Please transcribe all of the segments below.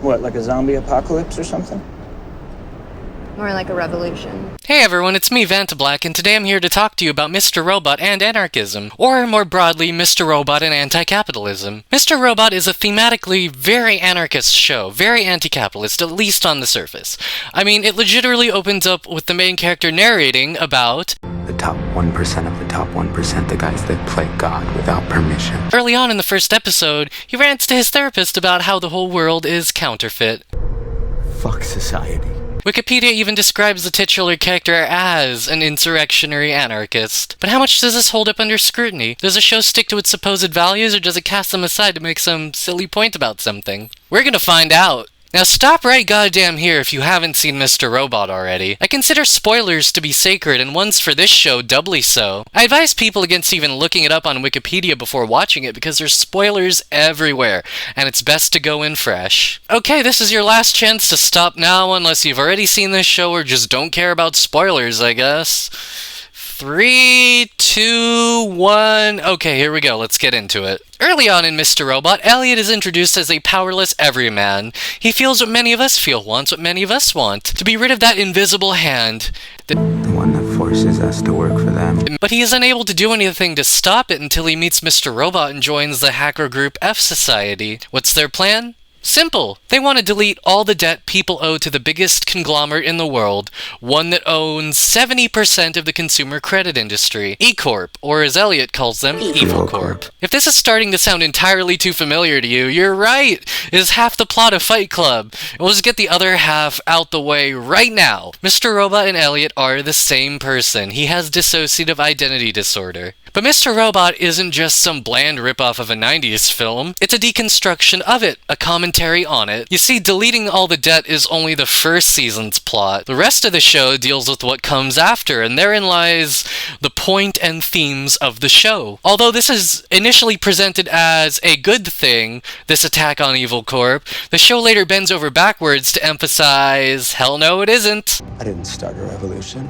What, like a zombie apocalypse or something? More like a revolution. Hey everyone, it's me, Vantablack, and today I'm here to talk to you about Mr. Robot and Anarchism, or more broadly, Mr. Robot and anti-capitalism. Mr. Robot is a thematically very anarchist show, very anti-capitalist, at least on the surface. I mean, it legitimately opens up with the main character narrating about the top 1% of the top 1%, the guys that play God without permission. Early on in the first episode, he rants to his therapist about how the whole world is counterfeit. Fuck society. Wikipedia even describes the titular character as an insurrectionary anarchist. But how much does this hold up under scrutiny? Does the show stick to its supposed values, or does it cast them aside to make some silly point about something? We're gonna find out. Now stop right goddamn here if you haven't seen Mr. Robot already. I consider spoilers to be sacred, and ones for this show doubly so. I advise people against even looking it up on Wikipedia before watching it because there's spoilers everywhere, and it's best to go in fresh. Okay, this is your last chance to stop now unless you've already seen this show or just don't care about spoilers, I guess. 3, 2, 1... Okay, here we go, let's get into it. Early on in Mr. Robot, Elliot is introduced as a powerless everyman. He feels what many of us feel, wants what many of us want. To be rid of that invisible hand. The one that forces us to work for them. But he is unable to do anything to stop it until he meets Mr. Robot and joins the hacker group F Society. What's their plan? Simple. They want to delete all the debt people owe to the biggest conglomerate in the world, one that owns 70% of the consumer credit industry, E-Corp, or as Elliot calls them, Evil Corp. If this is starting to sound entirely too familiar to you, you're right. It is half the plot of Fight Club. We'll just get the other half out the way right now. Mr. Robot and Elliot are the same person. He has dissociative identity disorder. But Mr. Robot isn't just some bland ripoff of a 90s film. It's a deconstruction of it, a commentary on it. You see, deleting all the debt is only the first season's plot. The rest of the show deals with what comes after, and therein lies the point and themes of the show. Although this is initially presented as a good thing, this attack on Evil Corp, the show later bends over backwards to emphasize, hell no it isn't. I didn't start a revolution.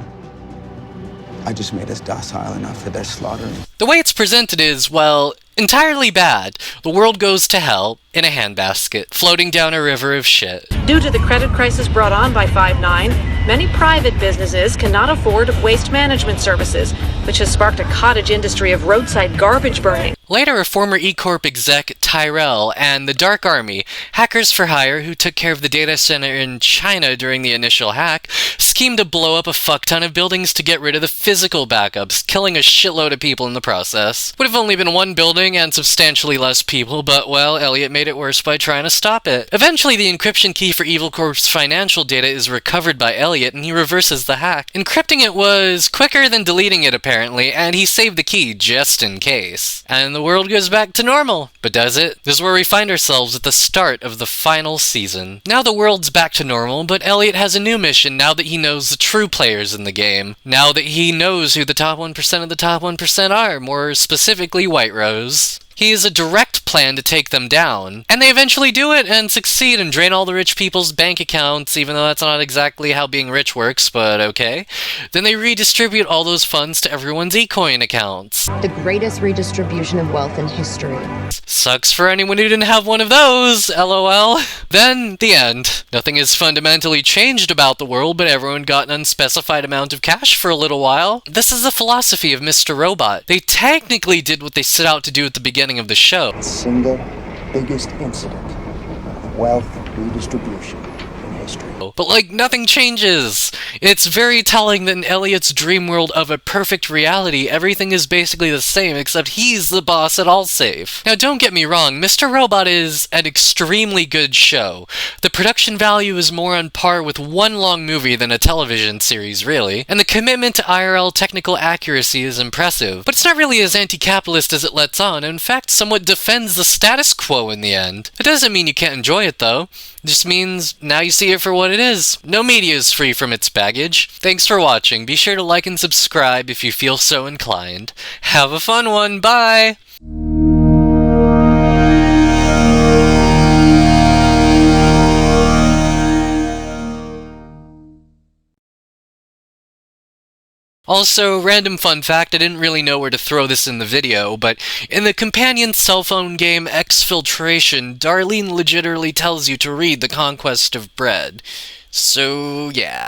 I just made us docile enough for their slaughtering. The way it's presented is, well, entirely bad. The world goes to hell in a handbasket, floating down a river of shit. Due to the credit crisis brought on by 5/9, many private businesses cannot afford waste management services, which has sparked a cottage industry of roadside garbage burning. Later, a former E-Corp exec, Tyrell, and the Dark Army, hackers for hire who took care of the data center in China during the initial hack, schemed to blow up a fuck ton of buildings to get rid of the physical backups, killing a shitload of people in the process. Would have only been one building and substantially less people, but well, Elliot made it worse by trying to stop it. Eventually, the encryption key for Evil Corp's financial data is recovered by Elliot, and he reverses the hack. Encrypting it was quicker than deleting it, apparently, and he saved the key just in case. And the world goes back to normal. But does it? This is where we find ourselves at the start of the final season. Now the world's back to normal, but Elliot has a new mission now that he knows the true players in the game. Now that he knows who the top 1% of the top 1% are, more specifically White Rose. He has a direct plan to take them down, and they eventually do it and succeed and drain all the rich people's bank accounts, even though that's not exactly how being rich works, but okay. Then they redistribute all those funds to everyone's eCoin accounts. The greatest redistribution of wealth in history. Sucks for anyone who didn't have one of those, lol. Then, the end. Nothing has fundamentally changed about the world, but everyone got an unspecified amount of cash for a little while. This is the philosophy of Mr. Robot. They technically did what they set out to do at the beginning of the show. The single biggest incident of wealth redistribution in history. But like, nothing changes. It's very telling that in Elliot's dream world of a perfect reality, everything is basically the same, except he's the boss at Allsafe. Now don't get me wrong, Mr. Robot is an extremely good show. The production value is more on par with one long movie than a television series, really. And the commitment to IRL technical accuracy is impressive. But it's not really as anti-capitalist as it lets on, and in fact somewhat defends the status quo in the end. It doesn't mean you can't enjoy it though. It just means now you see it for what it is. No media is free from its baggage. Thanks for watching. Be sure to like and subscribe if you feel so inclined. Have a fun one. Bye! Also, random fun fact, I didn't really know where to throw this in the video, but in the companion cell phone game Exfiltration, Darlene legitimately tells you to read The Conquest of Bread. So, yeah.